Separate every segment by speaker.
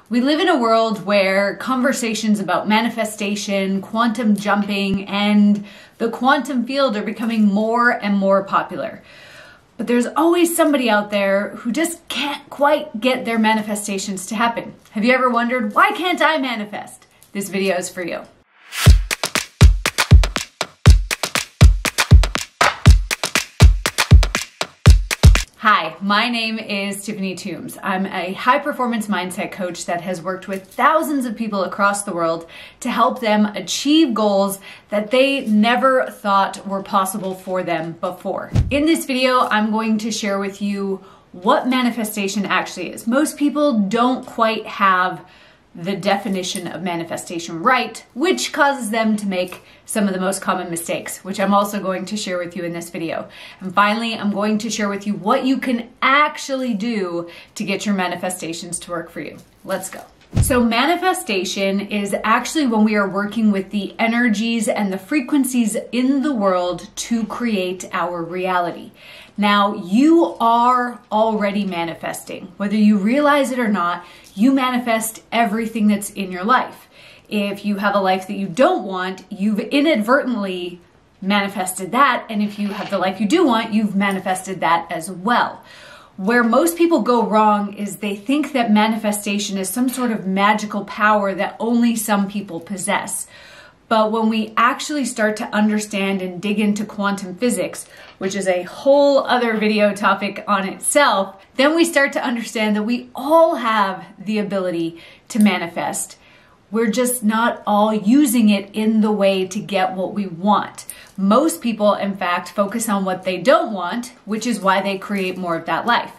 Speaker 1: We live in a world where conversations about manifestation, quantum jumping, and the quantum field are becoming more and more popular. But there's always somebody out there who just can't quite get their manifestations to happen. Have you ever wondered, why can't I manifest? This video is for you. Hi, my name is Tiffany Toombs. I'm a high-performance mindset coach that has worked with thousands of people across the world to help them achieve goals that they never thought were possible for them before. In this video, I'm going to share with you what manifestation actually is. Most people don't quite have the definition of manifestation right, which causes them to make some of the most common mistakes, which I'm also going to share with you in this video. And finally, I'm going to share with you what you can actually do to get your manifestations to work for you. Let's go. So manifestation is actually when we are working with the energies and the frequencies in the world to create our reality. Now, you are already manifesting. Whether you realize it or not, you manifest everything that's in your life. If you have a life that you don't want, you've inadvertently manifested that. And if you have the life you do want, you've manifested that as well. Where most people go wrong is they think that manifestation is some sort of magical power that only some people possess. But when we actually start to understand and dig into quantum physics, which is a whole other video topic on itself, then we start to understand that we all have the ability to manifest. We're just not all using it in the way to get what we want. Most people, in fact, focus on what they don't want, which is why they create more of that life.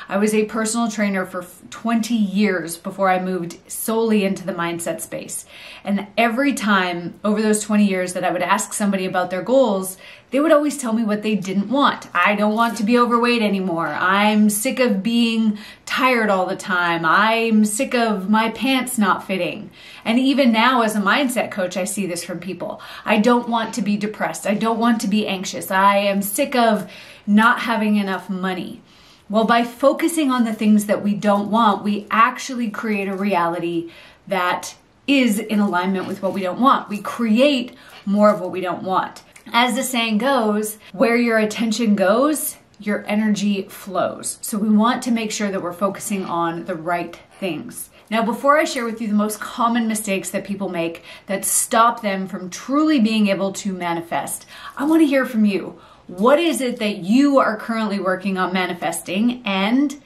Speaker 1: I was a personal trainer for 20 years before I moved solely into the mindset space. And every time over those 20 years that I would ask somebody about their goals, they would always tell me what they didn't want. I don't want to be overweight anymore. I'm sick of being tired all the time. I'm sick of my pants not fitting. And even now as a mindset coach, I see this from people. I don't want to be depressed. I don't want to be anxious. I am sick of not having enough money. Well, by focusing on the things that we don't want, we actually create a reality that is in alignment with what we don't want. We create more of what we don't want. As the saying goes, where your attention goes, your energy flows. So we want to make sure that we're focusing on the right things. Now, before I share with you the most common mistakes that people make that stop them from truly being able to manifest, I want to hear from you. What is it that you are currently working on manifesting, and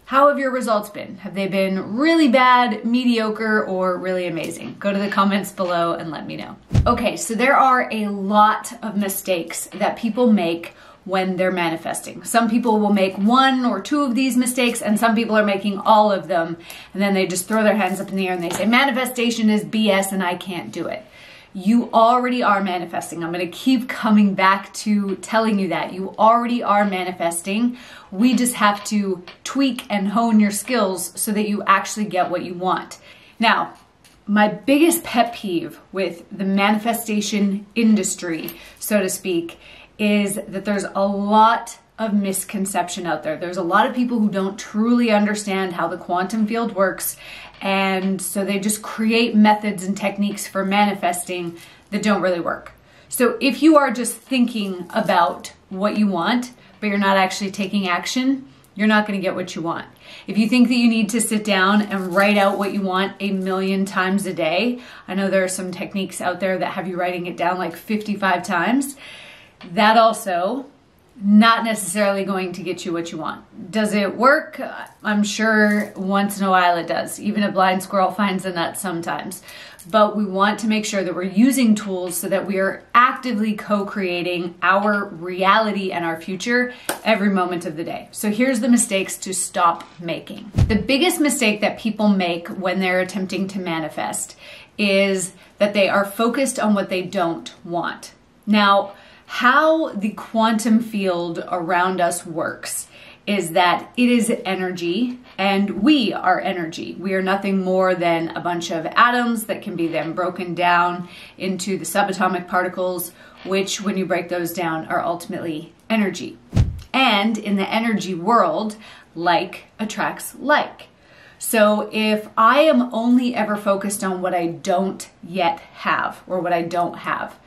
Speaker 1: how have your results been? Have they been really bad, mediocre, or really amazing? Go to the comments below and let me know. Okay, so there are a lot of mistakes that people make when they're manifesting. Some people will make one or two of these mistakes, and some people are making all of them, and then they just throw their hands up in the air and they say, manifestation is BS and I can't do it. You already are manifesting. I'm going to keep coming back to telling you that. You already are manifesting. We just have to tweak and hone your skills so that you actually get what you want. Now, my biggest pet peeve with the manifestation industry, so to speak, is that there's a lot of misconception out there. There's a lot of people who don't truly understand how the quantum field works, and so they just create methods and techniques for manifesting that don't really work. So if you are just thinking about what you want, but you're not actually taking action, you're not going to get what you want. If you think that you need to sit down and write out what you want 1,000,000 times a day, I know there are some techniques out there that have you writing it down like 55 times. That also not necessarily going to get you what you want. Does it work? I'm sure once in a while it does. Even a blind squirrel finds a nut sometimes. But we want to make sure that we're using tools so that we are actively co-creating our reality and our future every moment of the day. So here's the mistakes to stop making. The biggest mistake that people make when they're attempting to manifest is that they are focused on what they don't want. Now, how the quantum field around us works is that it is energy, and we are energy. We are nothing more than a bunch of atoms that can be then broken down into the subatomic particles, which when you break those down are ultimately energy. And in the energy world, like attracts like. So if I am only ever focused on what I don't yet have or what I don't have,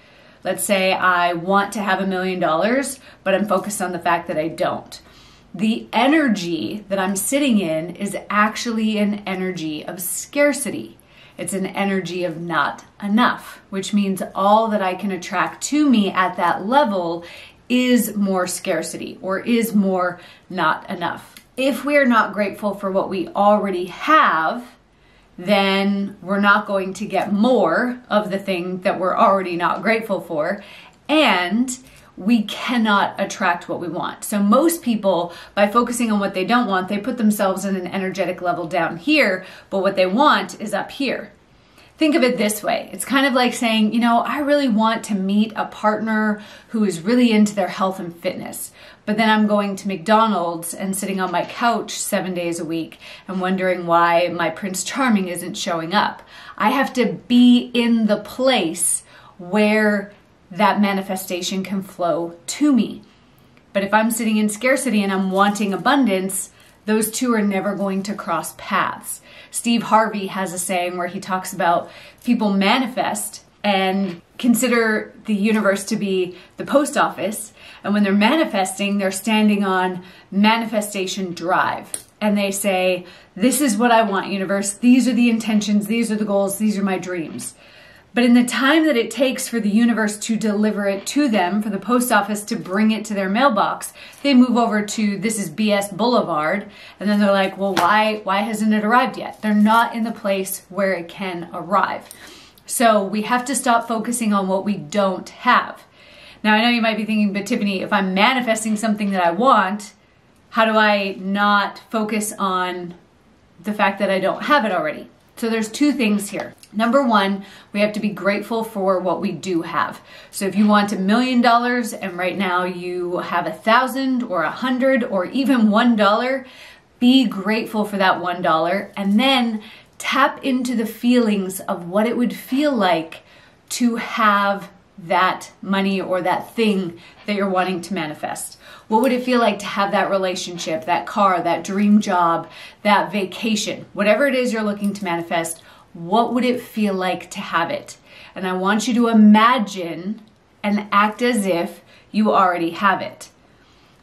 Speaker 1: let's say I want to have $1 million, but I'm focused on the fact that I don't. The energy that I'm sitting in is actually an energy of scarcity. It's an energy of not enough, which means all that I can attract to me at that level is more scarcity or is more not enough. If we're not grateful for what we already have, then we're not going to get more of the thing that we're already not grateful for, and we cannot attract what we want. So most people, by focusing on what they don't want, they put themselves in an energetic level down here, but what they want is up here. Think of it this way. It's kind of like saying, I really want to meet a partner who is really into their health and fitness, but then I'm going to McDonald's and sitting on my couch 7 days a week and wondering why my Prince Charming isn't showing up. I have to be in the place where that manifestation can flow to me. But if I'm sitting in scarcity and I'm wanting abundance, those two are never going to cross paths. Steve Harvey has a saying where he talks about people manifest and consider the universe to be the post office. And when they're manifesting, they're standing on manifestation drive. And they say, this is what I want, universe. These are the intentions. These are the goals. These are my dreams. But in the time that it takes for the universe to deliver it to them, for the post office to bring it to their mailbox, they move over to this is BS Boulevard. And then they're like, well, why hasn't it arrived yet? They're not in the place where it can arrive. So we have to stop focusing on what we don't have. Now, I know you might be thinking, but Tiffany, if I'm manifesting something that I want, how do I not focus on the fact that I don't have it already? So there's two things here. Number one, we have to be grateful for what we do have. So if you want $1 million and right now you have 1,000 or 100 or even $1, be grateful for that $1 and then tap into the feelings of what it would feel like to have that money or that thing that you're wanting to manifest. What would it feel like to have that relationship, that car, that dream job, that vacation, whatever it is you're looking to manifest? What would it feel like to have it? And I want you to imagine and act as if you already have it.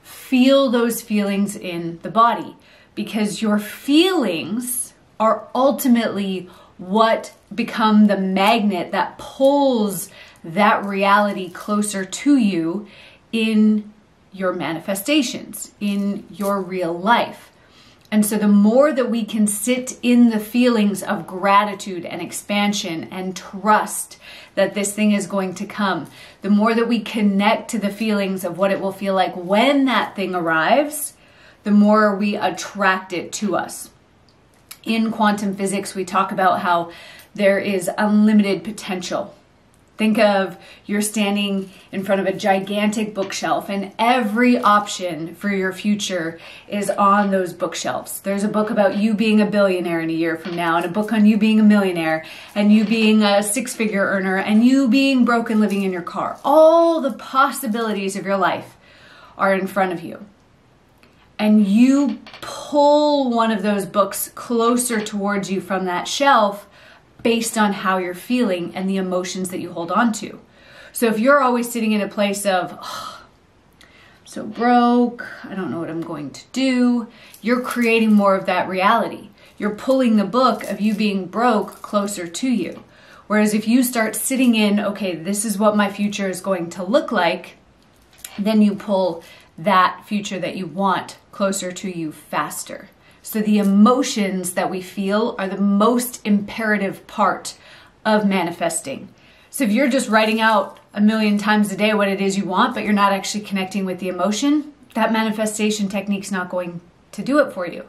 Speaker 1: Feel those feelings in the body because your feelings are ultimately what become the magnet that pulls that reality closer to you in your manifestations, in your real life. And so the more that we can sit in the feelings of gratitude and expansion and trust that this thing is going to come, the more that we connect to the feelings of what it will feel like when that thing arrives, the more we attract it to us. In quantum physics, we talk about how there is unlimited potential. Think of you're standing in front of a gigantic bookshelf and every option for your future is on those bookshelves. There's a book about you being a billionaire in a year from now and a book on you being a millionaire and you being a six-figure earner and you being broke and living in your car. All the possibilities of your life are in front of you. And you pull one of those books closer towards you from that shelf based on how you're feeling and the emotions that you hold on to. So if you're always sitting in a place of, oh, I'm so broke, I don't know what I'm going to do, you're creating more of that reality. You're pulling the book of you being broke closer to you. Whereas if you start sitting in, okay, this is what my future is going to look like, then you pull that future that you want closer to you faster. So the emotions that we feel are the most imperative part of manifesting. So if you're just writing out 1,000,000 times a day what it is you want, but you're not actually connecting with the emotion, that manifestation technique's not going to do it for you.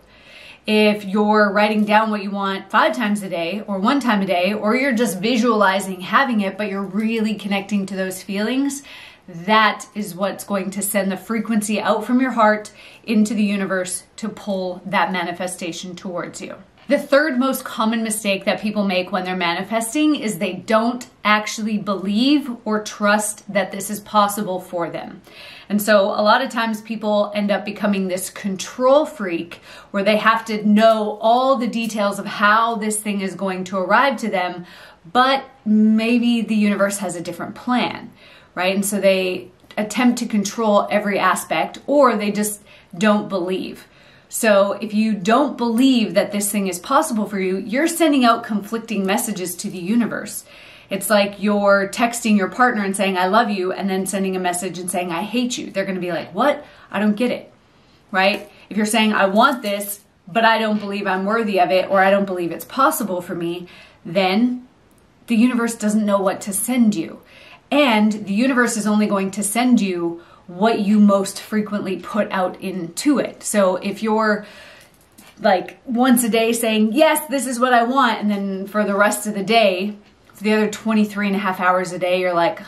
Speaker 1: If you're writing down what you want 5 times a day or 1 time a day, or you're just visualizing having it, but you're really connecting to those feelings, that is what's going to send the frequency out from your heart into the universe to pull that manifestation towards you. The third most common mistake that people make when they're manifesting is they don't actually believe or trust that this is possible for them. And so a lot of times people end up becoming this control freak where they have to know all the details of how this thing is going to arrive to them, but maybe the universe has a different plan, right? And so they attempt to control every aspect, or they just don't believe. So if you don't believe that this thing is possible for you, you're sending out conflicting messages to the universe. It's like you're texting your partner and saying, I love you, and then sending a message and saying, I hate you. They're going to be like, what? I don't get it, right? If you're saying, I want this, but I don't believe I'm worthy of it, or I don't believe it's possible for me, then the universe doesn't know what to send you. And the universe is only going to send you what you most frequently put out into it. So if you're like once a day saying, yes, this is what I want, and then for the rest of the day, for the other 23 and a half hours a day, you're like,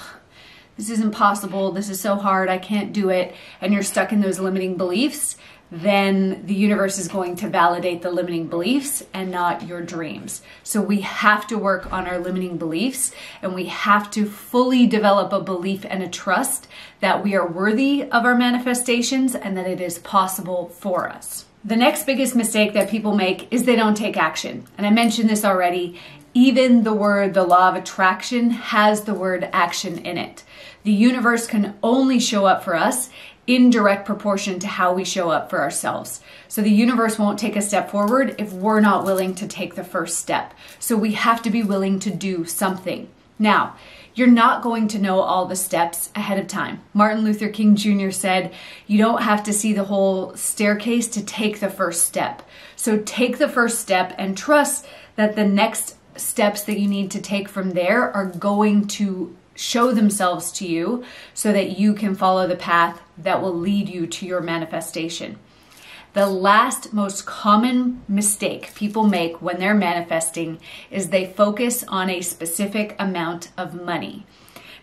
Speaker 1: this is impossible, this is so hard, I can't do it, and you're stuck in those limiting beliefs, then the universe is going to validate the limiting beliefs and not your dreams. So we have to work on our limiting beliefs, and we have to fully develop a belief and a trust that we are worthy of our manifestations and that it is possible for us. The next biggest mistake that people make is they don't take action. And I mentioned this already. Even the law of attraction has the word action in it. The universe can only show up for us in direct proportion to how we show up for ourselves. So the universe won't take a step forward if we're not willing to take the first step. So we have to be willing to do something. Now, you're not going to know all the steps ahead of time. Martin Luther King Jr. said, you don't have to see the whole staircase to take the first step. So take the first step and trust that the next steps that you need to take from there are going to show themselves to you so that you can follow the path that will lead you to your manifestation. The last most common mistake people make when they're manifesting is they focus on a specific amount of money.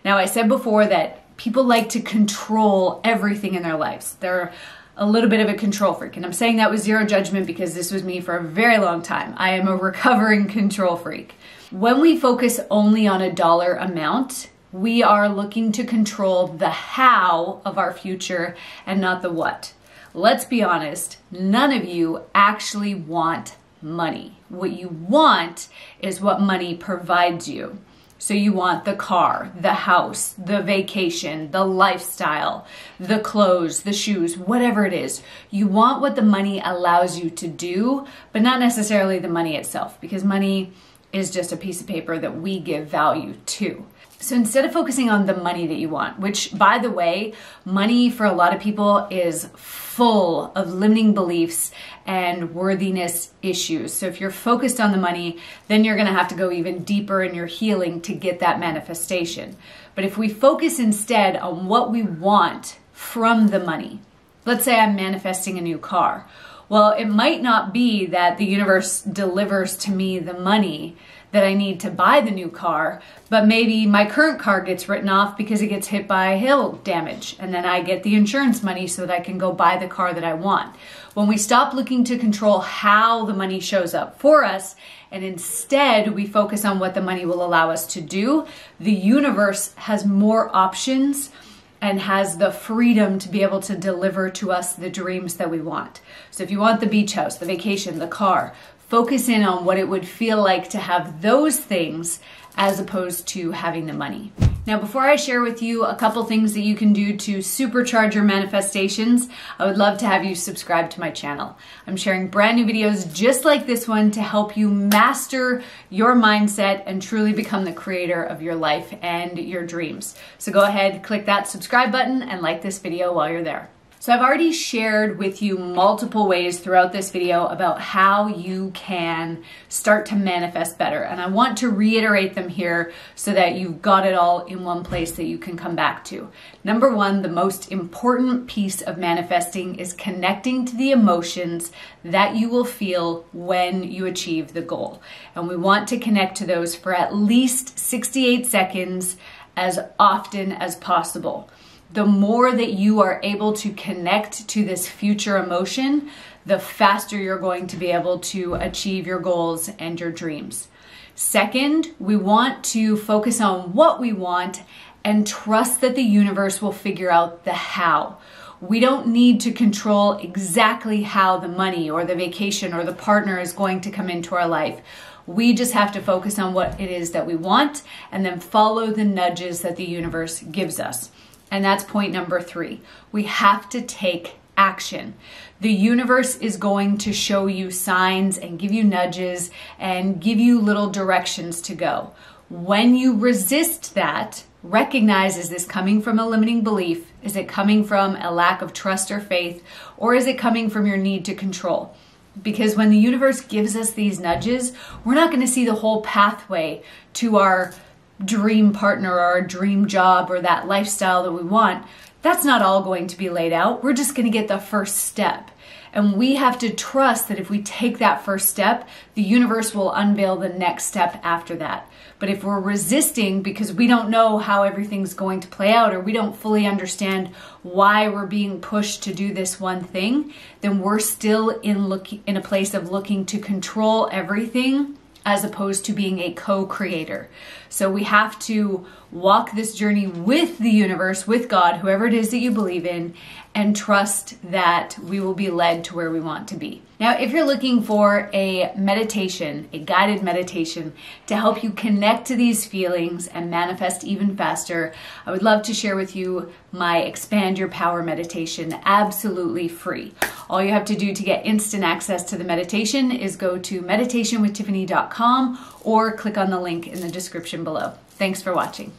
Speaker 1: Now, I said before that people like to control everything in their lives. They're a little bit of a control freak. And I'm saying that with zero judgment because this was me for a very long time. I am a recovering control freak. When we focus only on a dollar amount, we are looking to control the how of our future and not the what. Let's be honest, none of you actually want money. What you want is what money provides you. So you want the car, the house, the vacation, the lifestyle, the clothes, the shoes, whatever it is. You want what the money allows you to do, but not necessarily the money itself, because money is just a piece of paper that we give value to. So instead of focusing on the money that you want, which by the way, money for a lot of people is full of limiting beliefs and worthiness issues. So if you're focused on the money, then you're gonna have to go even deeper in your healing to get that manifestation. But if we focus instead on what we want from the money, let's say I'm manifesting a new car. Well, it might not be that the universe delivers to me the money that I need to buy the new car, but maybe my current car gets written off because it gets hit by hail damage, and then I get the insurance money so that I can go buy the car that I want. When we stop looking to control how the money shows up for us, and instead we focus on what the money will allow us to do, the universe has more options and has the freedom to be able to deliver to us the dreams that we want. So if you want the beach house, the vacation, the car, focus in on what it would feel like to have those things as opposed to having the money. Now, before I share with you a couple things that you can do to supercharge your manifestations, I would love to have you subscribe to my channel. I'm sharing brand new videos just like this one to help you master your mindset and truly become the creator of your life and your dreams. So go ahead, click that subscribe button and like this video while you're there. So I've already shared with you multiple ways throughout this video about how you can start to manifest better. And I want to reiterate them here so that you've got it all in one place that you can come back to. Number one, the most important piece of manifesting is connecting to the emotions that you will feel when you achieve the goal. And we want to connect to those for at least 68 seconds as often as possible. The more that you are able to connect to this future emotion, the faster you're going to be able to achieve your goals and your dreams. Second, we want to focus on what we want and trust that the universe will figure out the how. We don't need to control exactly how the money or the vacation or the partner is going to come into our life. We just have to focus on what it is that we want and then follow the nudges that the universe gives us. And that's point number 3. We have to take action. The universe is going to show you signs and give you nudges and give you little directions to go. When you resist that, recognize, is this coming from a limiting belief? Is it coming from a lack of trust or faith? Or is it coming from your need to control? Because when the universe gives us these nudges, we're not going to see the whole pathway to our dream partner or our dream job or that lifestyle that we want. That's not all going to be laid out. We're just going to get the first step. And we have to trust that if we take that first step, the universe will unveil the next step after that. But if we're resisting because we don't know how everything's going to play out, or we don't fully understand why we're being pushed to do this one thing, then we're still in a place of looking to control everything as opposed to being a co-creator. So we have to walk this journey with the universe, with God, whoever it is that you believe in, and trust that we will be led to where we want to be. Now, if you're looking for a meditation, a guided meditation to help you connect to these feelings and manifest even faster, I would love to share with you my Expand Your Power meditation, absolutely free. All you have to do to get instant access to the meditation is go to meditationwithtiffany.com or click on the link in the description below. Thanks for watching.